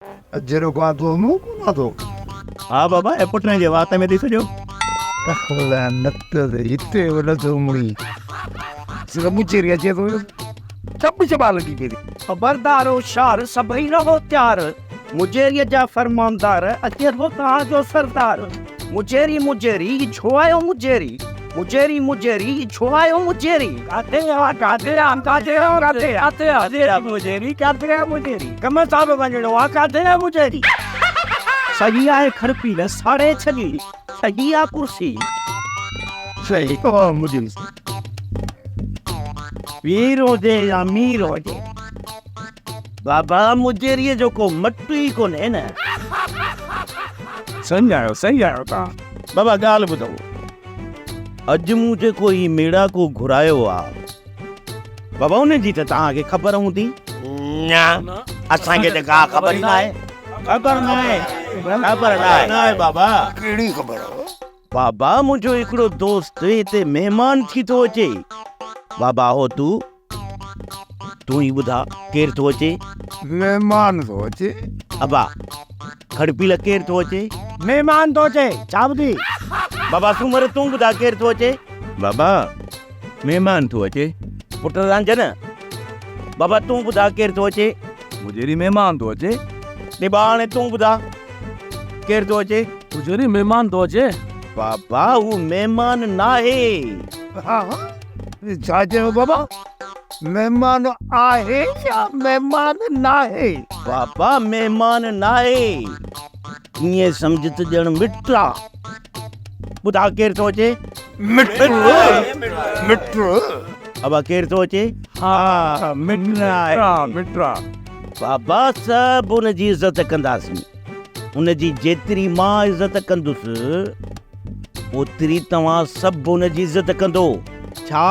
अजरो को आतो मु को आतो हाँ बाबा एयरपोर्ट में जे वात में ॾिसो कखला नत इते वला तो मुड़ी सिर्फ मुझे रिया चे तो सब चबा लगी मेरी खबरदार होशियार सभई रहो त्यार मुजेरी जा फरमानदार अचे हो तहां जो सरदार मुजेरी मुजेरी छोआयो मुजेरी मुजेरी मुजेरी छोआयो मुजेरी काते मुजेरी काते मुजेरी कम साहब वञणो आ काते मुजेरी सही आहे खरपी न साड़े छगी सही आ कुर्सी सही तो मुझे वीर होजे या मीर होजे बाबा मुजेरी जो को मट्टू ही कोने न सही आयो ता बाबा ॻाल्हि ॿुधो अॼु मूं जेको ही मेड़ा को घुरायो आहे बाबा उन जी त तव्हांखे ख़बर हूंदी न असांखे त का ख़बर न आहे ख़बर न आहे बाबा केड़ी खबर बाबा मुंहिंजो हिकिड़ो दोस्त हिते महिमान थी थो अचे बाबा हो तूं ई ॿुधा केरु थो अचे मेहमान तो अचे अबा खड़पील केरु थो अचे मेहमान तो चे चाबदी बाबा सूमर तूं ॿुधा केरु थो अचे बाबा महिमान थो अचे पुट रांझन बाबा तूं ॿुधा केरु थो अचे मुजेरी महिमान थो अचे ॾिबा हाणे तूं ॿुधा केरु थो अचे मुजेरी महिमान थो अचे बाबा हू महिमान नाहे हां जाजे बाबा मेहमान आहे या मेहमान नाहे बाबा महिमान नाहे ईअं सम्झ त ॼण मिट्रा ॿुधा केरु थो अचे मिट्रो अबा केरु थो अचे हा मिट्रा बाबा सभु उनजी इज़त कंदासीं उनजी जेतिरी मां इज़त कंदुसि ओतिरी तव्हां सभु उनजी इज़त कंदो छा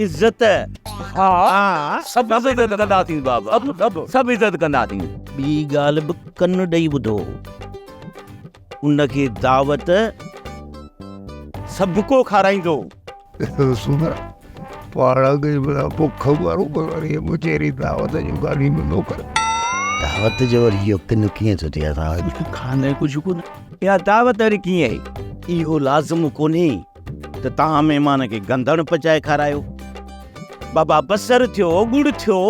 इज़त हाँ सभु इज़त कंदासीं बाबा सभु इज़त कंदासीं ॿी ॻाल्हि बि कन ॾेई ॿुधो उनखे दावत सभु को खाराईंदो सुंदर पाड़ा गई बड़ा भुख वारो पर ये मुझेरी दावत जो गाड़ी में नौकर दावत जो इहो किन कीअं थो थिए असां खाने कुझु कोन या दावत वरी कीअं इहो लाज़िम कोन्हे त तव्हां महिमान खे गंदड़ पचाए खारायो बाबा बसर थियो गुड़ थियो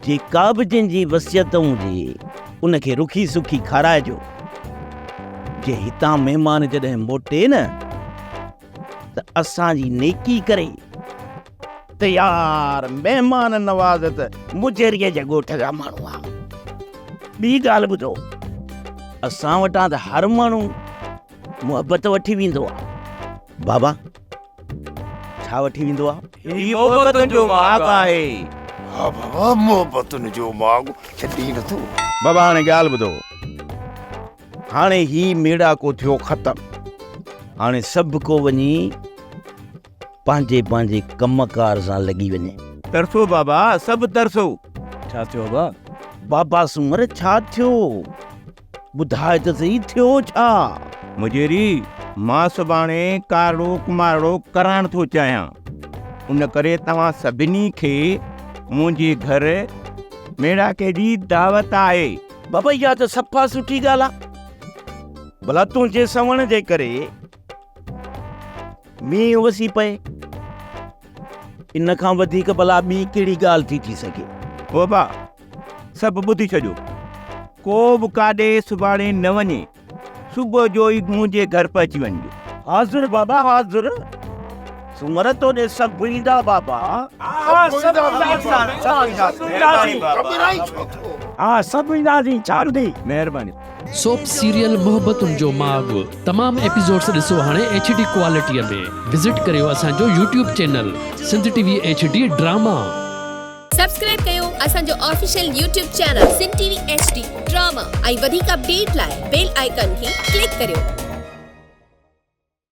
जेका बि जंहिंजी वसियत हुजे उनखे रुखी सुखी खाराइजो जे हितां महिमान जॾहिं मोटे न त असांजी नेकी करे त यार महिमान नवाज़ त मुजेरीअ जे ॻोठ जा माण्हू आहे ॿी ॻाल्हि ॿुधो असां वटां त हर माण्हू मुहबत वठी वेंदो आहे बाबा छा वठी वेंदो आहे मोहबतुनि जो माॻ आहे हां बाबा मोहबतुनि जो माॻ छॾी नथो बाबा हाणे ॻाल्हि ॿुधो हाणे ही मेड़ा को थियो ख़तमु हाणे सभु को वञी पंहिंजे कमकार सां लॻी वञे तरसो बाबा सभु तरसो छा थियो बाबा सूमर छा थियो ॿुधाए त सही थियो छा मुजेरी मां सुभाणे कारो कुमारो करण थो चाहियां उन करे तव्हां सभिनी खे मुंहिंजे घर मेड़ा के जी दावत आहे बाबा इहा त सफ़ा सुठी ॻाल्हि आहे भला तुंहिंजे सवण जे करे मींहुं वसी पए इन खां वधीक भला ॿी कहिड़ी ॻाल्हि थी सघे बाबा सभु ॿुधी छॾियो को बि काॾे सुभाणे न वञे सुबुह जो ई मुंहिंजे घर पहुची वञिजो हाज़ुर बाबा हाज़ुर सूमर तो ने सभु ईंदा बाबा हाँ सभु ईंदासीं चारदी महिरबानी सोप सीरियल मोहब्बतुनि जो माॻ तमाम एपिसोड्स ॾिसो हाणे HD क्वालिटीअ में विज़िट करियो असांजो YouTube channel Sindh TV HD drama subscribe कयो असांजो official YouTube channel Sindh TV HD drama ऐं वधीक अपडेट लाइ बेल आइकन खे क्लिक करियो।